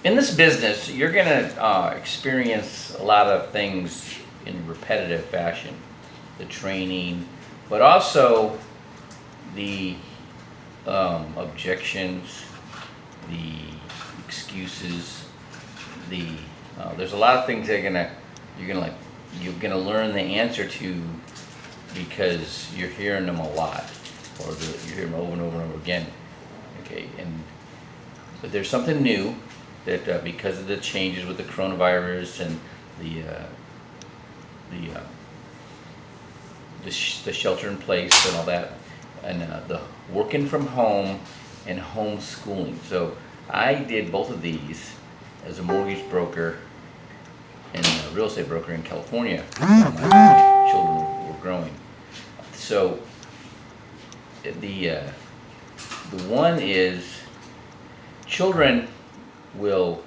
In this business, you're gonna experience a lot of things in repetitive fashion, the training, but also the objections, the excuses, the there's a lot of things that you're gonna learn the answer to because you're hearing them a lot, or you're hearing them over and over and over again. Okay, but there's something new that because of the changes with the coronavirus and the uh, the uh, the shelter in place and all that, and the working from home and homeschooling. So I did both of these as a mortgage broker and a real estate broker in California while my children were growing. So the uh, the one is children will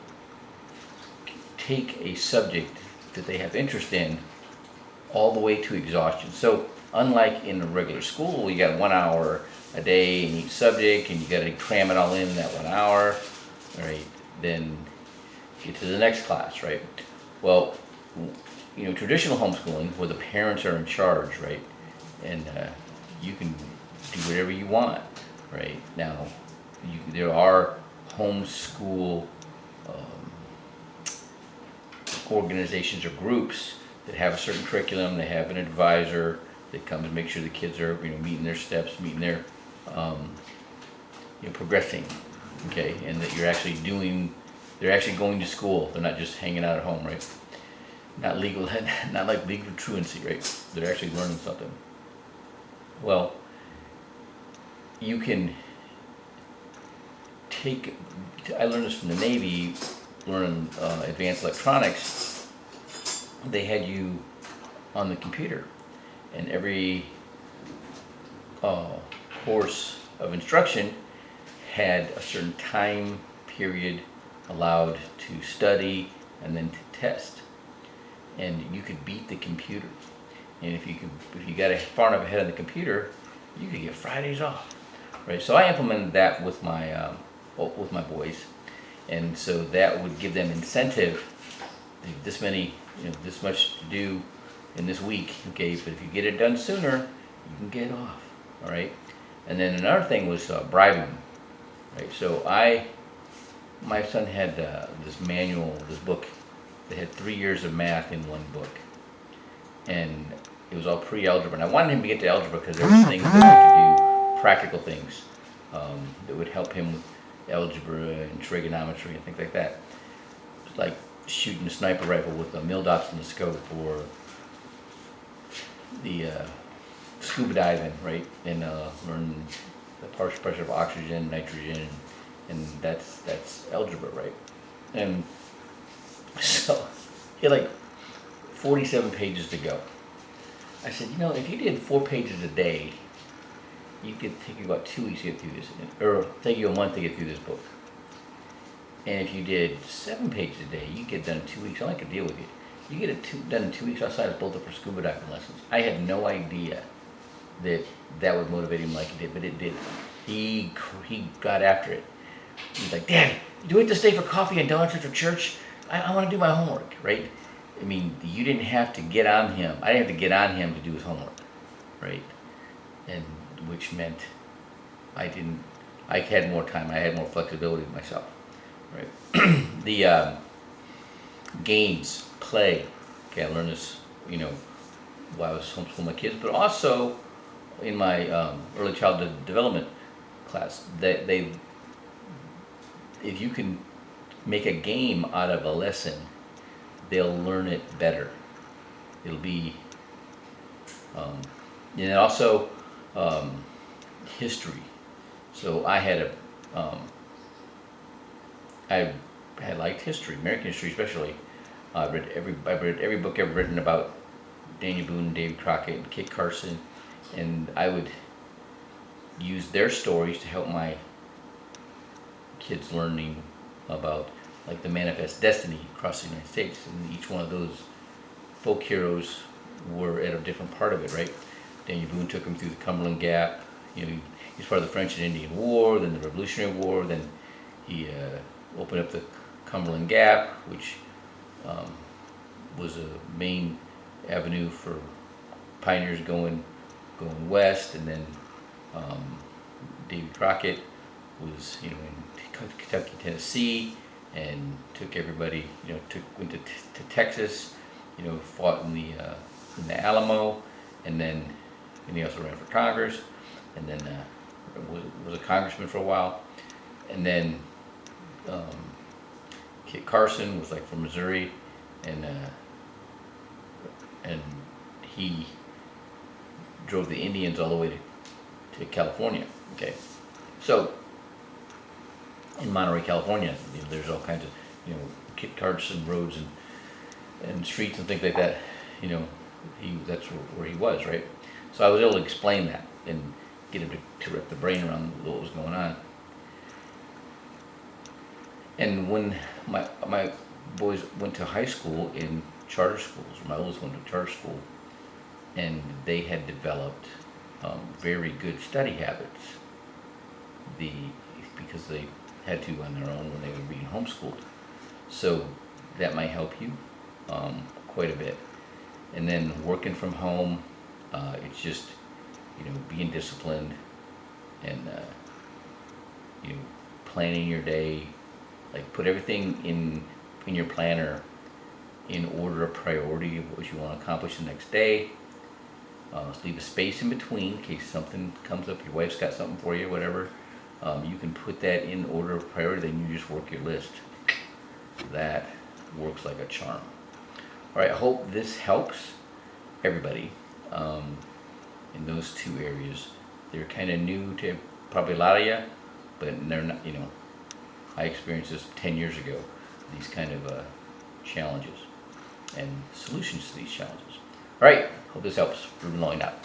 take a subject that they have interest in all the way to exhaustion. So unlike in a regular school, you got 1 hour a day in each subject, and you got to cram it all in that 1 hour, right? Then get to the next class, right? Well, traditional homeschooling where the parents are in charge, right? And you can do whatever you want, right? Now, there are homeschool organizations or groups that have a certain curriculum. They have an advisor that comes and makes sure the kids are meeting their steps, meeting their progressing, okay, and that they're actually going to school. They're not just hanging out at home, right? Not legal, not like legal truancy, right? They're actually learning something. Well, you can I learned this from the Navy, learning advanced electronics. They had you on the computer, and every course of instruction had a certain time period allowed to study and then to test, and you could beat the computer. And if you got far enough ahead of the computer, you could get Fridays off, right? So I implemented that with my boys, and so that would give them incentive. This much to do in this week, okay? But if you get it done sooner, you can get off, all right? And then another thing was bribing, right? So my son had this book that had 3 years of math in one book, and it was all pre-algebra. And I wanted him to get to algebra because there was things that I could do, practical things that would help him with algebra and trigonometry and things like that. It's like shooting a sniper rifle with the mil dots in the scope, or the scuba diving, right? And learn the partial pressure of oxygen, nitrogen, and that's algebra, right? And so he had like 47 pages to go. I said, if you did 4 pages a day, you could take you about 2 weeks to get through this, or take you a month to get through this book. And if you did 7 pages a day, you could get done in 2 weeks. I could deal with it. You get it done in 2 weeks outside of both of for scuba diving lessons. I had no idea that would motivate him like it did, but it did. He got after it. He's like, Dad, do we have to stay for coffee and donuts after church? I want to do my homework, right? I mean, you didn't have to get on him. I didn't have to get on him to do his homework, right? And which meant I had more time. I had more flexibility with myself, right? The games, play. Okay, I learned this, while I was homeschooling my kids, but also in my early childhood development class. If you can make a game out of a lesson, they'll learn it better. It'll be, and also history. So I had liked history, American history especially. I read every book ever written about Daniel Boone, David Crockett, and Kit Carson, and I would use their stories to help my kids learning about like the manifest destiny across the United States, and each one of those folk heroes were at a different part of it, right? Daniel Boone took them through the Cumberland Gap. He's part of the French and Indian War, then the Revolutionary War, then he opened up the Cumberland Gap, which was a main avenue for pioneers going west, and then Davy Crockett was, in Kentucky, Tennessee, and took everybody, went to Texas, fought in the Alamo, and then he also ran for Congress, and then was a congressman for a while, and then Kit Carson was like from Missouri, and he drove the Indians all the way to California. Okay, so in Monterey, California, there's all kinds of Kit Carson roads and streets and things like that. That's where he was, right? So I was able to explain that and get him to wrap the brain around what was going on. And when my boys went to high school in charter schools, my oldest went to charter school, and they had developed very good study habits. Because they had to on their own when they were being homeschooled. So that might help you quite a bit. And then working from home, it's just being disciplined and planning your day. Like, put everything in your planner in order of priority of what you want to accomplish the next day. Leave a space in between in case something comes up, your wife's got something for you, whatever. You can put that in order of priority, then you just work your list. That works like a charm. All right, I hope this helps everybody in those two areas. They're kind of new to probably a lot of you, but they're not, I experienced this 10 years ago, these kind of challenges and solutions to these challenges. All right, hope this helps. Ruben Loy out.